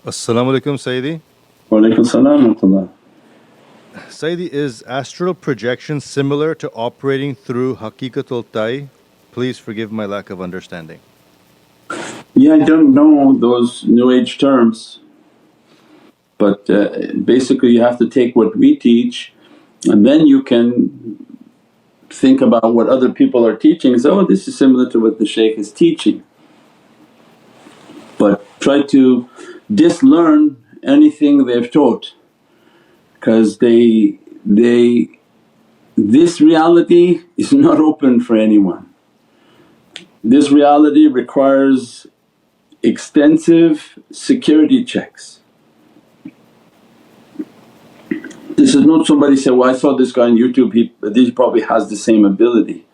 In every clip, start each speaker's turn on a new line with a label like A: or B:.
A: Assalamu alaikum, Sayyidi.
B: Wa alaikum salam wa rahmatullah.
A: Sayyidi, is astral projection similar to operating through Haqiqatul Tayy? Please forgive my lack of understanding.
B: Yeah, I don't know those new age terms, but basically you have to take what we teach and then you can think about what other people are teaching and say, oh, this is similar to what the shaykh is teaching. But try to dislearn anything they've taught, because this reality is not open for anyone. This reality requires extensive security checks. This is not somebody say, well I saw this guy on YouTube, he probably has the same ability.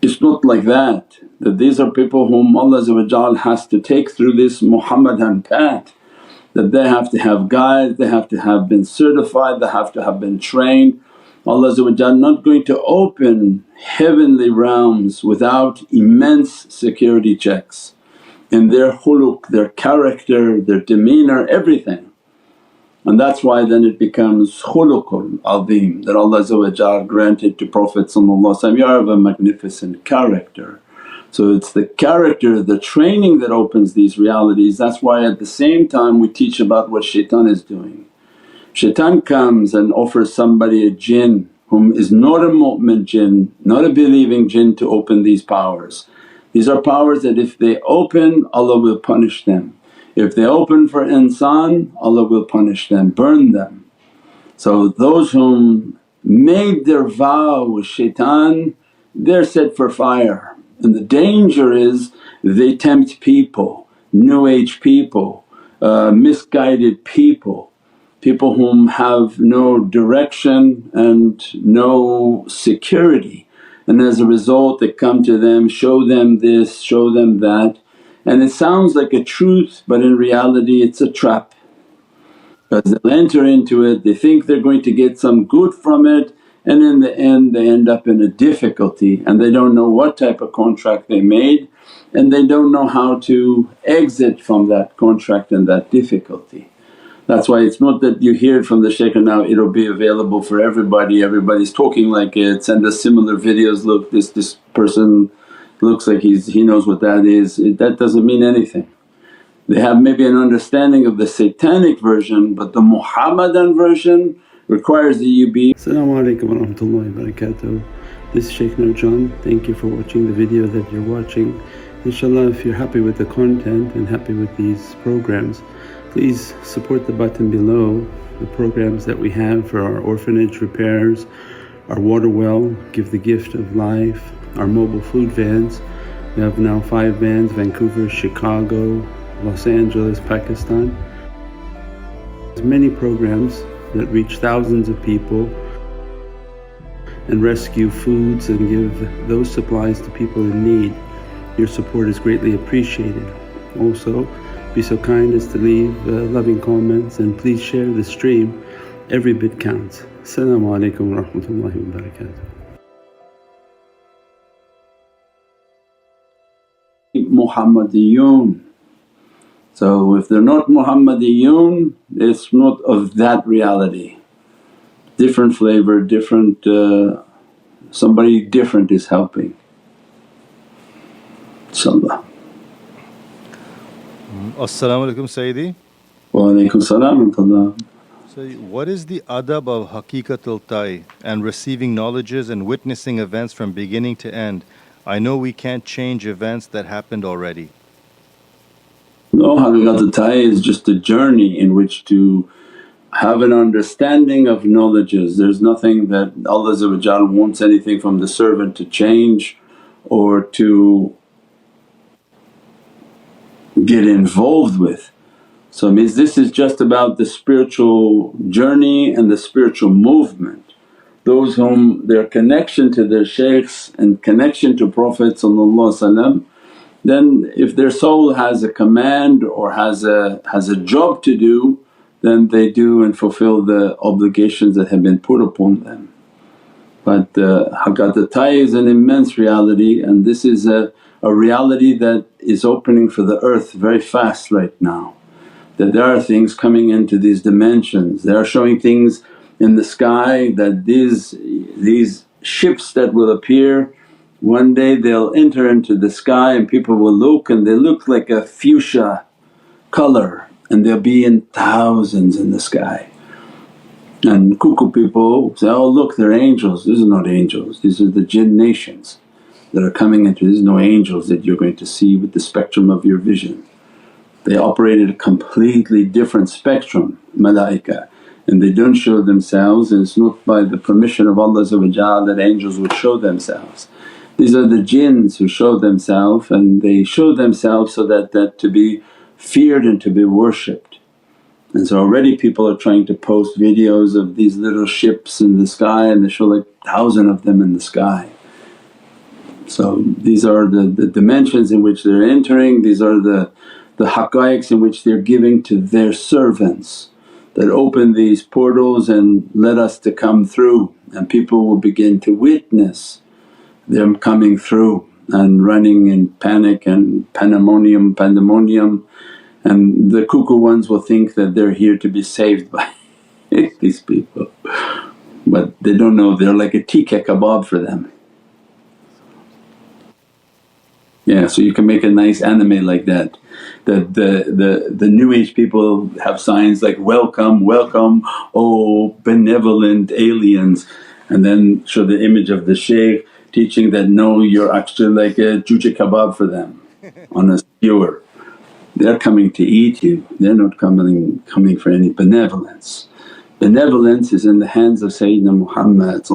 B: It's not like that these are people whom Allah has to take through this Muhammadan path, that they have to have guides, they have to have been certified, they have to have been trained. Allah not going to open heavenly realms without immense security checks in their khuluq, their character, their demeanour, everything. And that's why then it becomes khuluqul azim that Allah granted to Prophet, you are of a magnificent character. So it's the character, the training that opens these realities. That's why at the same time we teach about what shaitan is doing. Shaitan comes and offers somebody a jinn whom is not a mu'min jinn, not a believing jinn, to open these powers. These are powers that if they open Allah will punish them. If they open for insan Allah will punish them, burn them. So those whom made their vow with shaitan, they're set for fire. And the danger is they tempt people, new age people, misguided people, people whom have no direction and no security. And as a result they come to them, show them this, show them that, and it sounds like a truth but in reality it's a trap. Because they'll enter into it, they think they're going to get some good from it, and in the end they end up in a difficulty and they don't know what type of contract they made, and they don't know how to exit from that contract and that difficulty. That's why it's not that you hear it from the shaykh and now it'll be available for everybody, everybody's talking like it, send us similar videos, look this person looks like he knows what that is. That doesn't mean anything. They have maybe an understanding of the satanic version, but the Muhammadan version requires that you be…
C: As-salamu alaykum wa rahmatullahi wa barakatuh. This is Shaykh Nurjan. Thank you for watching the video that you're watching. Inshallah, if you're happy with the content and happy with these programs, please support the button below, the programs that we have for our orphanage repairs, our water well, Give the Gift of Life, our mobile food vans. We have now 5 vans: Vancouver, Chicago, Los Angeles, Pakistan. There's many programs that reach thousands of people and rescue foods and give those supplies to people in need. Your support is greatly appreciated. Also, be so kind as to leave loving comments and please share the stream, every bit counts. As-salamu alaykum wa rahmatullahi wa barakatuh.
B: Muhammadiyun. So if they're not Muhammadiyun, it's not of that reality. Different flavor, different… somebody different is helping. InshaAllah.
A: Assalamu alaikum, Sayyidi.
B: Wa alaikum salam wa rahmatullah.
A: So what is the adab of Haqiqatul Tayy and receiving knowledges and witnessing events from beginning to end? I know we can't change events that happened already.
B: No, Haqiqatul Tayy is just a journey in which to have an understanding of knowledges. There's nothing that Allah wants anything from the servant to change or to get involved with. So it means this is just about the spiritual journey and the spiritual movement. Those whom their connection to their shaykhs and connection to Prophet, then if their soul has a command or has a job to do, then they do and fulfill the obligations that have been put upon them. But Haqiqatul Tayy is an immense reality, and this is a reality that is opening for the earth very fast right now. that there are things coming into these dimensions. They are showing things in the sky that these ships that will appear, one day they'll enter into the sky and people will look and they look like a fuchsia colour and they'll be in thousands in the sky. And cuckoo people say, oh look, they're angels. These are not angels, these are the jinn nations that are coming into. There's no angels that you're going to see with the spectrum of your vision. They operate at a completely different spectrum, malaika, and they don't show themselves, and it's not by the permission of Allah that angels would show themselves. These are the jinns who show themselves, and they show themselves so that to be feared and to be worshipped. And so already people are trying to post videos of these little ships in the sky and they show like 1,000 of them in the sky. So these are the dimensions in which they're entering, these are the haqqaiqs in which they're giving to their servants that open these portals and let us to come through, and people will begin to witness them coming through and running in panic and pandemonium, and the cuckoo ones will think that they're here to be saved by these people, but they don't know they're like a tikka kebab for them. Yeah, so you can make a nice anime like that. The new age people have signs like, welcome, welcome, oh benevolent aliens, and then show the image of the shaykh teaching that no, you're actually like a juja kebab for them on a skewer. They're coming to eat you, they're not coming for any benevolence. Benevolence is in the hands of Sayyidina Muhammad,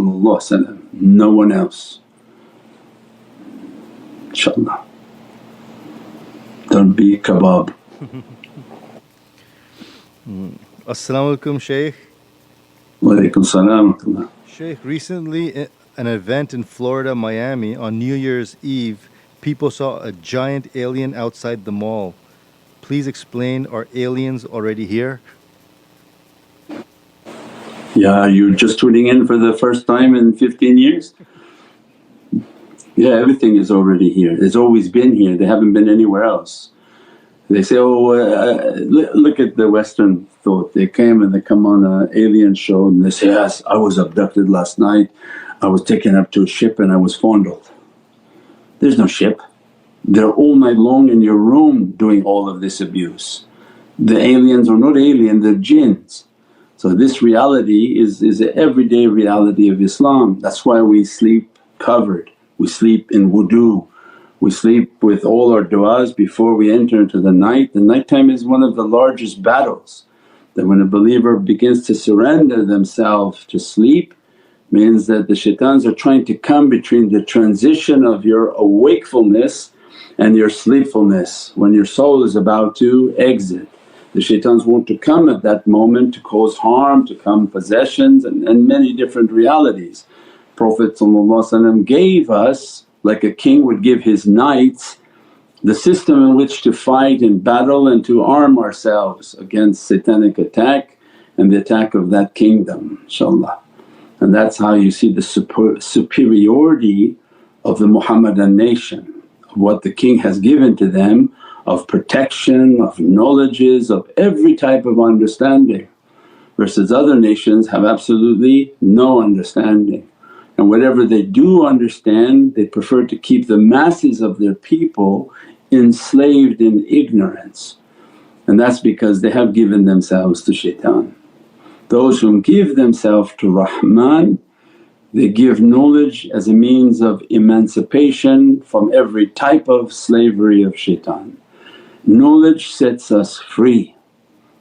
B: no one else. InshaAllah. Don't be kebab.
A: As-salamu alaykum, Shaykh.
B: Wa alaykum salam wa rahmatullah.
A: Shaykh, recently an event in Florida, Miami on New Year's Eve, people saw a giant alien outside the mall. Please explain, are aliens already here?
B: Yeah, you're just tuning in for the first time in 15 years? Yeah, everything is already here, it's always been here, they haven't been anywhere else. They say, oh look at the Western thought, they came and they come on an alien show and they say, yes, I was abducted last night, I was taken up to a ship and I was fondled. There's no ship, they're all night long in your room doing all of this abuse. The aliens are not alien, they're jinns. So this reality is the everyday reality of Islam. That's why we sleep covered, we sleep in wudu, we sleep with all our du'as before we enter into the night. The night time is one of the largest battles, that when a believer begins to surrender themselves to sleep, means that the shaitans are trying to come between the transition of your awakefulness and your sleepfulness. When your soul is about to exit, the shaitans want to come at that moment to cause harm, to come possessions and many different realities. Prophet gave us, like a king would give his knights, the system in which to fight in battle and to arm ourselves against satanic attack and the attack of that kingdom, inshaAllah. And that's how you see the superiority of the Muhammadan nation, of what the king has given to them of protection, of knowledges, of every type of understanding, versus other nations have absolutely no understanding. And whatever they do understand, they prefer to keep the masses of their people enslaved in ignorance, and that's because they have given themselves to shaitan. Those whom give themselves to Rahman, they give knowledge as a means of emancipation from every type of slavery of shaitan. Knowledge sets us free,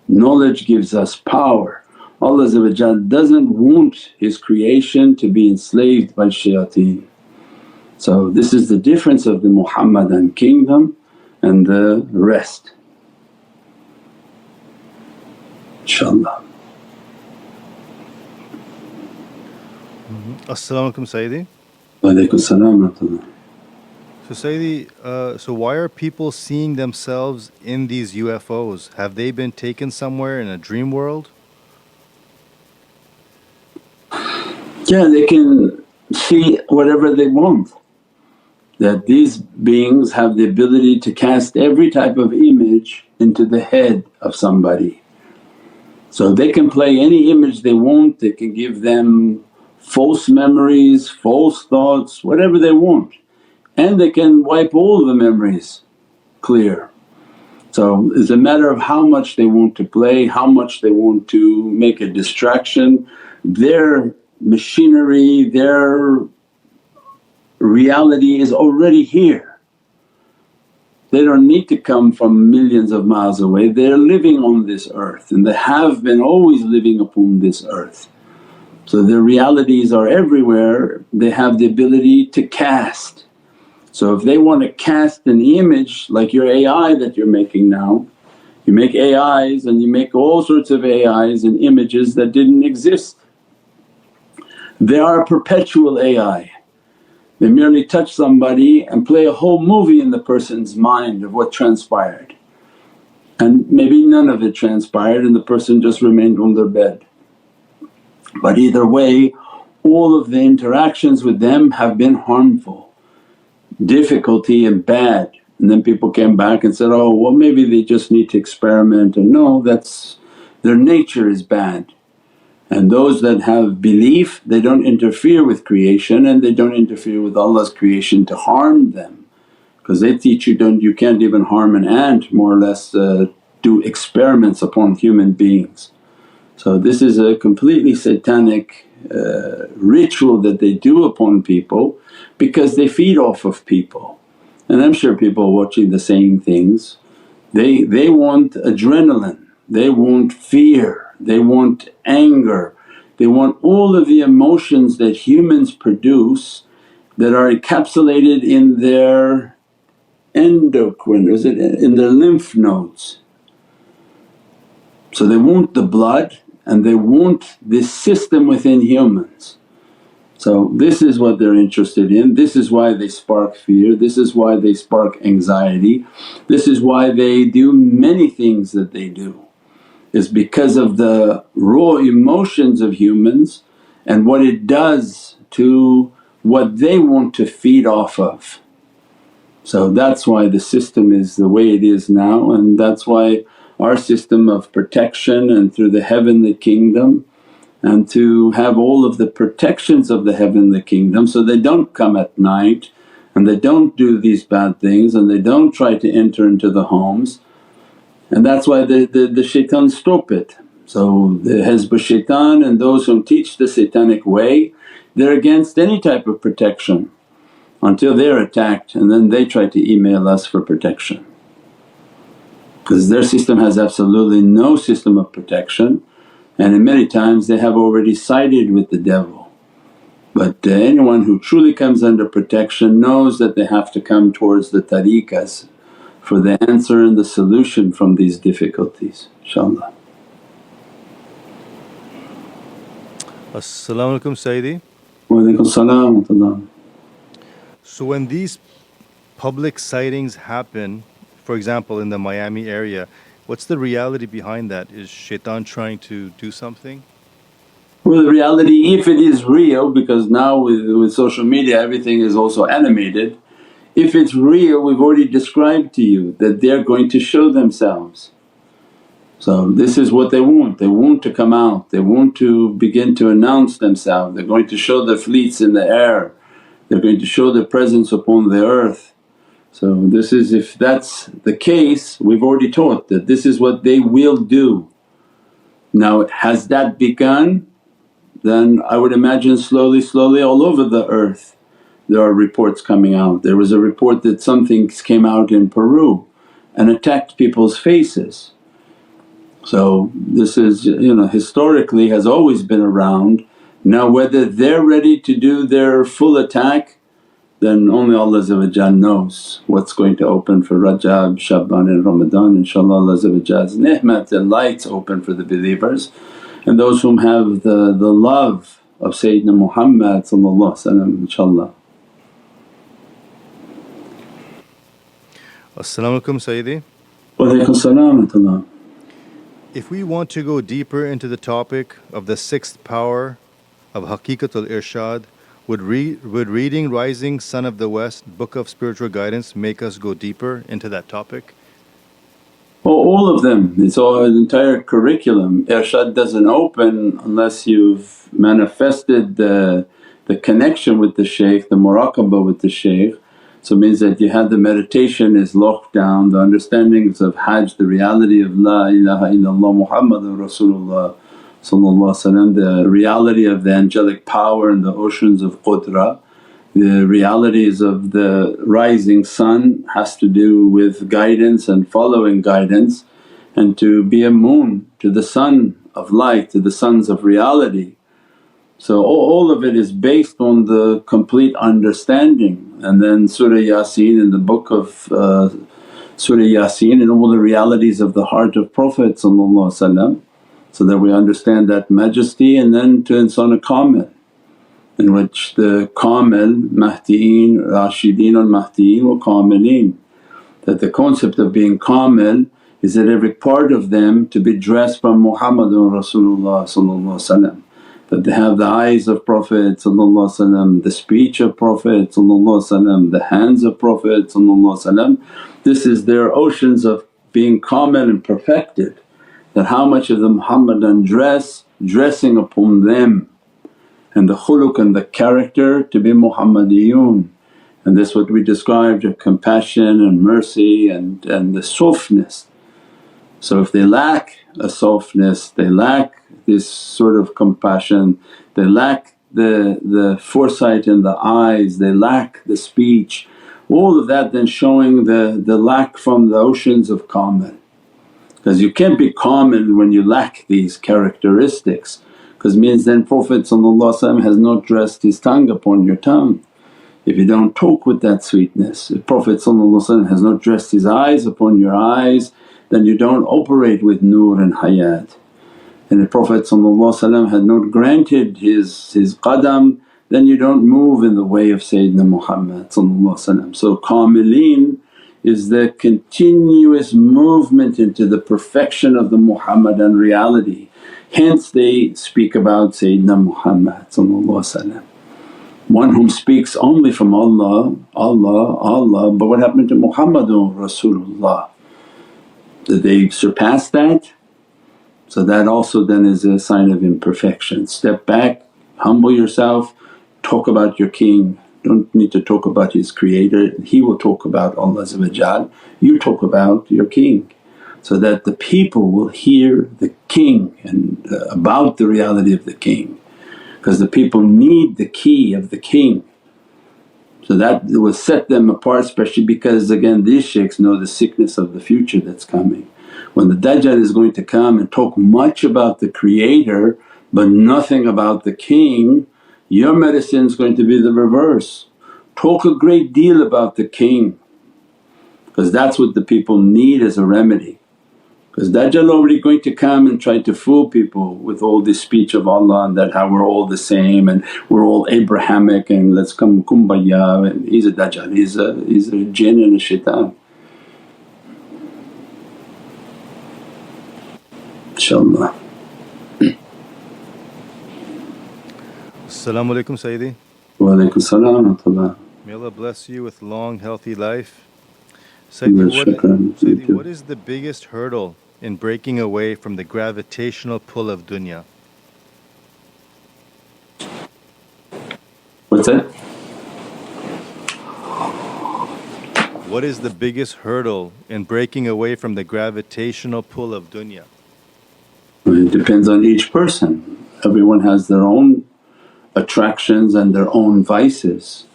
B: knowledge gives us power. Allah doesn't want His creation to be enslaved by shayateen. So this is the difference of the Muhammadan kingdom and the rest, inshaAllah.
A: As-salamu alaykum, Sayyidi.
B: Wa alaykum salam wa rahmatullah.
A: So Sayyidi, so why are people seeing themselves in these UFOs? Have they been taken somewhere in a dream world?
B: Yeah, they can see whatever they want. that these beings have the ability to cast every type of image into the head of somebody. So they can play any image they want, they can give them false memories, false thoughts, whatever they want, and they can wipe all the memories clear. So it's a matter of how much they want to play, how much they want to make a distraction. Their machinery, their reality is already here. They don't need to come from millions of miles away, they're living on this earth and they have been always living upon this earth. So their realities are everywhere, they have the ability to cast. So if they want to cast an image like your AI that you're making now, you make AIs and you make all sorts of AIs and images that didn't exist. They are a perpetual AI. They merely touch somebody and play a whole movie in the person's mind of what transpired, and maybe none of it transpired and the person just remained on their bed. But either way, all of the interactions with them have been harmful, difficulty and bad. And then people came back and said, oh well maybe they just need to experiment, and no, that's their nature is bad. And those that have belief, they don't interfere with creation and they don't interfere with Allah's creation to harm them, because they teach you can't even harm an ant, more or less do experiments upon human beings. So this is a completely satanic ritual that they do upon people because they feed off of people. And I'm sure people are watching the same things. They want adrenaline, they want fear, they want anger, they want all of the emotions that humans produce that are encapsulated in their endocrine, is it in their lymph nodes. So they want the blood and they want this system within humans. So this is what they're interested in, this is why they spark fear, this is why they spark anxiety, this is why they do many things that they do. Is because of the raw emotions of humans and what it does to what they want to feed off of. So that's why the system is the way it is now, and that's why our system of protection and through the heavenly kingdom, and to have all of the protections of the heavenly kingdom so they don't come at night and they don't do these bad things and they don't try to enter into the homes. And that's why the shaitan stop it. So the Hizb shaitan and those who teach the satanic way, they're against any type of protection until they're attacked, and then they try to email us for protection. Because their system has absolutely no system of protection, and in many times they have already sided with the devil. But anyone who truly comes under protection knows that they have to come towards the tariqas for the answer and the solution from these difficulties, inshaAllah.
A: As-salamu alaykum Sayyidi.
B: Wa alaykum salam wa rahmatullah.
A: So when these public sightings happen, for example in the Miami area, what's the reality behind that? Is shaitan trying to do something?
B: Well, the reality, if it is real, because now with social media everything is also animated, if it's real we've already described to you that they're going to show themselves. So this is what they want to come out, they want to begin to announce themselves, they're going to show their fleets in the air, they're going to show their presence upon the earth. So this is, if that's the case, we've already taught that this is what they will do. Now has that begun? Then I would imagine slowly all over the earth there are reports coming out. There was a report that something came out in Peru and attacked people's faces. So this is historically has always been around. Now whether they're ready to do their full attack, then only Allah knows what's going to open for Rajab, Shaban and Ramadan. InshaAllah Allah's ni'mat and lights open for the believers and those whom have the love of Sayyidina Muhammad inshaAllah.
A: As-salamu alaykum Sayyidi.
B: Wa alaykum salam wa rahmatullah.
A: If we want to go deeper into the topic of the sixth power of Haqiqatul Irshad, Would reading Rising Sun of the West, Book of Spiritual Guidance, make us go deeper into that topic?
B: All of them, it's all an entire curriculum. Irshad doesn't open unless you've manifested the connection with the shaykh, the muraqabah with the shaykh. So it means that you had the meditation is locked down, the understandings of Hajj, the reality of La ilaha illallah Muhammadur Rasulullah, the reality of the angelic power and the oceans of qudra. The realities of the rising sun has to do with guidance and following guidance, and to be a moon to the sun of light, to the suns of reality. So all of it is based on the complete understanding. And then Surah Yasin in the book of Surah Yasin and all the realities of the heart of Prophet, so that we understand that majesty. And then to insan kamil, in which the kamil, mahdi'een, rashideen al-mahdi'een wa kamileen, that the concept of being kamil is that every part of them to be dressed from Muhammadun Rasulullah, that they have the eyes of Prophet, the speech of Prophet, the hands of Prophet. This is their oceans of being kamil and perfected, that how much of the Muhammadan dressing upon them, and the khuluq and the character to be Muhammadiyun. And this what we described of compassion and mercy and the softness. So if they lack a softness, they lack this sort of compassion, they lack the foresight in the eyes, they lack the speech, all of that then showing the lack from the oceans of kamil. Because you can't be kamil when you lack these characteristics, because means then Prophet has not dressed his tongue upon your tongue. If you don't talk with that sweetness, if Prophet has not dressed his eyes upon your eyes, then you don't operate with nur and hayat. And if Prophet had not granted his qadam, then you don't move in the way of Sayyidina Muhammad. So kamilin is the continuous movement into the perfection of the Muhammadan reality. Hence they speak about Sayyidina Muhammad, one whom speaks only from Allah, Allah, Allah. But what happened to Muhammadun Rasulullah? Did they surpass that? So that also then is a sign of imperfection. Step back, humble yourself, talk about your king. Don't need to talk about his creator, he will talk about Allah. You talk about your king, so that the people will hear the king and about the reality of the king, because the people need the key of the king. So that will set them apart, especially because again these shaykhs know the sickness of the future that's coming. When the Dajjal is going to come and talk much about the creator but nothing about the king, your medicine is going to be the reverse. Talk a great deal about the king, because that's what the people need as a remedy. Because Dajjal already going to come and try to fool people with all this speech of Allah and that how we're all the same and we're all Abrahamic and let's come kumbaya, and he's a Dajjal, he's a jinn and a shaitan. InshaAllah.
A: As-salamu alaykum Sayyidi.
B: Wa alaykum salam wa rahmatullah.
A: May Allah bless you with long healthy life. Sayyidi, what is the biggest hurdle in breaking away from the gravitational pull of dunya?
B: What's that?
A: What is the biggest hurdle in breaking away from the gravitational pull of dunya?
B: It depends on each person. Everyone has their own attractions and their own vices.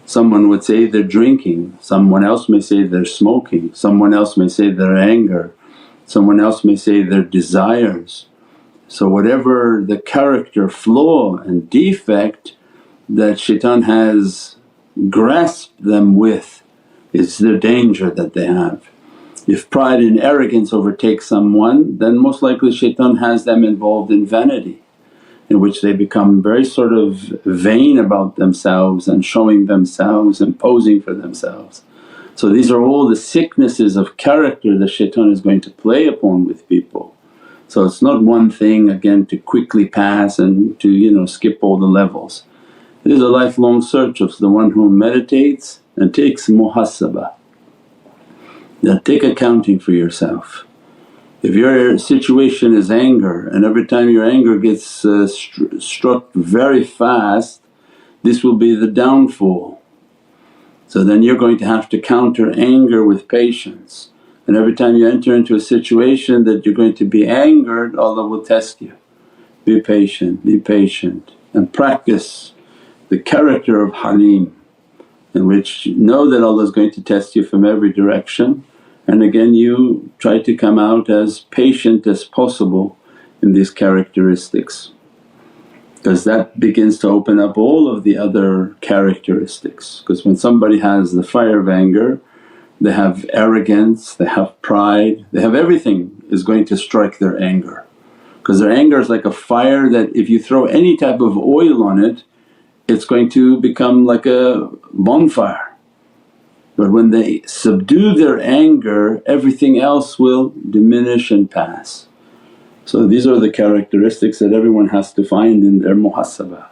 B: Someone would say they're drinking, someone else may say they're smoking, someone else may say their anger, someone else may say their desires. So whatever the character flaw and defect that shaitan has grasped them with is the danger that they have. If pride and arrogance overtake someone, then most likely shaitan has them involved in vanity, in which they become very sort of vain about themselves and showing themselves and posing for themselves. So these are all the sicknesses of character that shaitan is going to play upon with people. So it's not one thing again to quickly pass and to skip all the levels. It is a lifelong search of the one who meditates and takes muhasabah, that take accounting for yourself. If your situation is anger and every time your anger gets struck very fast, this will be the downfall. So then you're going to have to counter anger with patience, and every time you enter into a situation that you're going to be angered, Allah will test you. Be patient and practice the character of Halim, in which know that Allah is going to test you from every direction, and again you try to come out as patient as possible in these characteristics, because that begins to open up all of the other characteristics. Because when somebody has the fire of anger, they have arrogance, they have pride, they have everything is going to strike their anger. Because their anger is like a fire that if you throw any type of oil on it, it's going to become like a bonfire. But when they subdue their anger, everything else will diminish and pass. So these are the characteristics that everyone has to find in their muhasabah.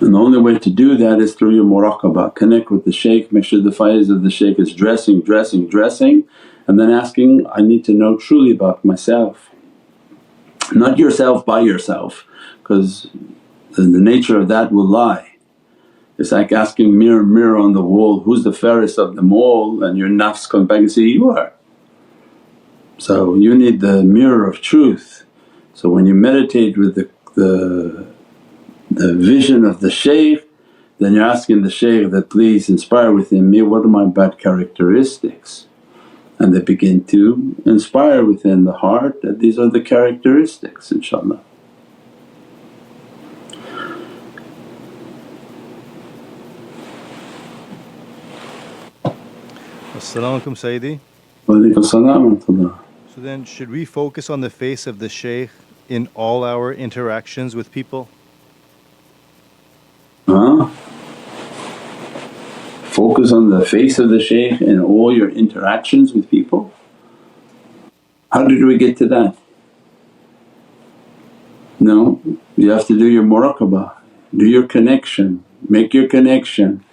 B: And the only way to do that is through your muraqabah. Connect with the shaykh, make sure the faiz of the shaykh is dressing, and then asking, I need to know truly about myself. Not yourself by yourself, because the nature of that will lie. It's like asking mirror, mirror on the wall, who's the fairest of them all, and your nafs comes back and say, you are. So you need the mirror of truth. So when you meditate with the vision of the shaykh, then you're asking the shaykh that, please inspire within me what are my bad characteristics, and they begin to inspire within the heart that these are the characteristics, inshaAllah.
A: As-salamu alaykum Sayyidi.
B: Wa alaykum as-salam wa rahmatullah.
A: So then should we focus on the face of the shaykh in all our interactions with people?
B: Focus on the face of the shaykh in all your interactions with people? How did we get to that? No, you have to do your muraqabah, do your connection, make your connection.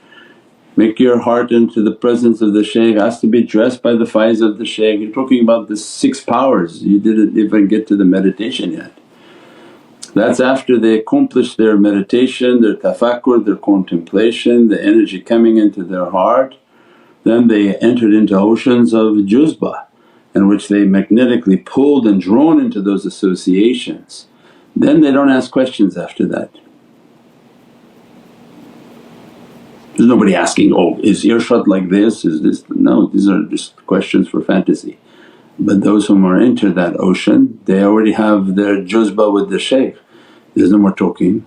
B: Make your heart into the presence of the shaykh, has to be dressed by the faiz of the shaykh. You're talking about the 6 powers, you didn't even get to the meditation yet. That's after they accomplish their meditation, their tafakkur, their contemplation, the energy coming into their heart. Then they entered into oceans of juzbah, in which they magnetically pulled and drawn into those associations. Then they don't ask questions after that. There's nobody asking, oh is irshad like this, is this… no, these are just questions for fantasy. But those whom are entered that ocean, they already have their juzbah with the shaykh, there's no more talking.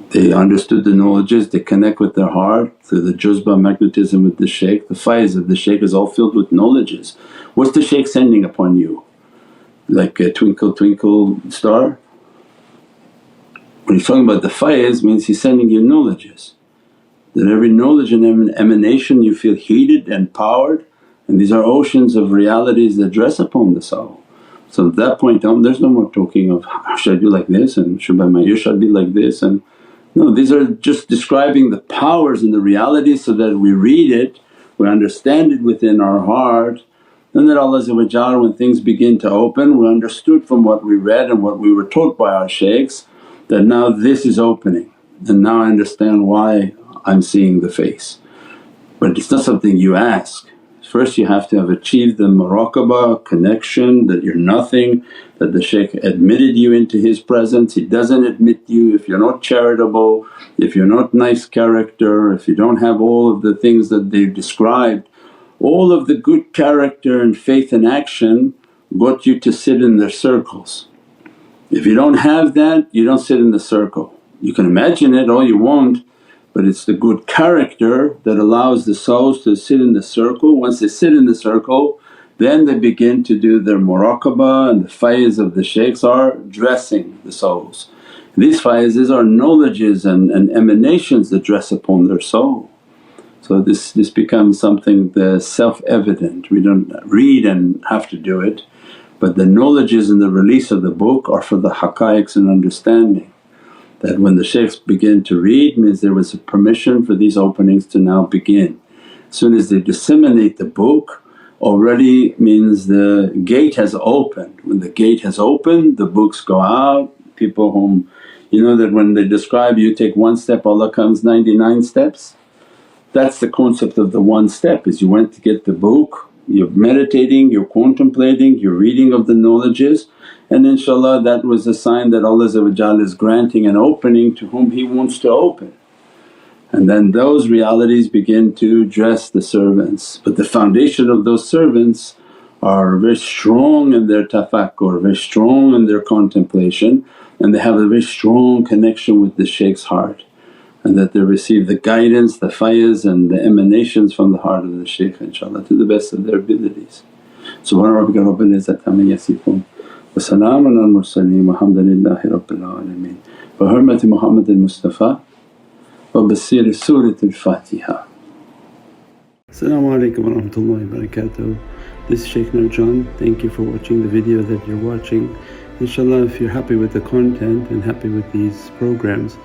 B: They understood the knowledges, they connect with their heart through the juzbah magnetism with the shaykh. The faiz of the shaykh is all filled with knowledges. What's the shaykh sending upon you? Like a twinkle twinkle star? When he's talking about the faiz means he's sending you knowledges. That every knowledge and emanation you feel heated and powered, and these are oceans of realities that dress upon the soul. So at that point on there's no more talking of, should I do like this and should my irshad be like this, and no, these are just describing the powers and the realities so that we read it, we understand it within our heart. Then that Allah when things begin to open, we understood from what we read and what we were taught by our shaykhs that now this is opening, and now I understand why I'm seeing the face. But it's not something you ask. First you have to have achieved the muraqabah, connection, that you're nothing, that the shaykh admitted you into his presence. He doesn't admit you if you're not charitable, if you're not nice character, if you don't have all of the things that they've described. All of the good character and faith and action got you to sit in their circles. If you don't have that, you don't sit in the circle. You can imagine it all you want, but it's the good character that allows the souls to sit in the circle. Once they sit in the circle, then they begin to do their muraqabah, and the faiz of the shaykhs are dressing the souls. These faizes are knowledges and emanations that dress upon their soul. So this becomes something self-evident, we don't read and have to do it, but the knowledges in the release of the book are for the haqqaiqs and understanding. that when the shaykhs began to read means there was a permission for these openings to now begin. As soon as they disseminate the book already means the gate has opened. When the gate has opened the books go out, people whom you know that when they describe you take one step Allah comes 99 steps. That's the concept of the one step, is you went to get the book, you're meditating, you're contemplating, you're reading of the knowledges, and inshaAllah that was a sign that Allah is granting an opening to whom He wants to open. And then those realities begin to dress the servants. But the foundation of those servants are very strong in their tafakkur, very strong in their contemplation, and they have a very strong connection with the shaykh's heart, and that they receive the guidance, the fayaz and the emanations from the heart of the shaykh inshaAllah to the best of their abilities. Subhana rabbika rabbil izzati amma yasifoon wa salaamun al mursaleen walhamdulillahi rabbil alameen. Bi hurmati Muhammadin Mustafa wa bisiri Surat al-Fatiha.
C: As-salamu alaykum wa rahmatullahi wa barakatuh. This is Shaykh Nurjan. Thank you for watching the video that you're watching. Inshallah, if you're happy with the content and happy with these programs,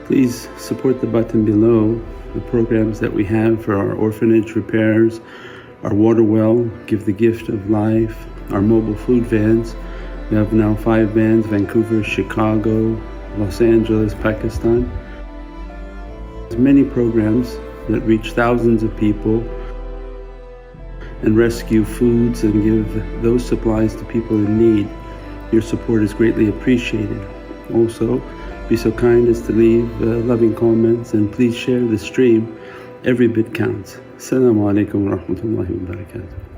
C: please support the button below, the programs that we have for our orphanage repairs, our water well, Give the Gift of Life, our mobile food vans. We have now 5 vans: Vancouver, Chicago, Los Angeles, Pakistan. There's many programs that reach thousands of people and rescue foods and give those supplies to people in need. Your support is greatly appreciated. Also, be so kind as to leave loving comments, and please share the stream. Every bit counts. As-salamu alaykum wa rahmatullahi wa barakatuh.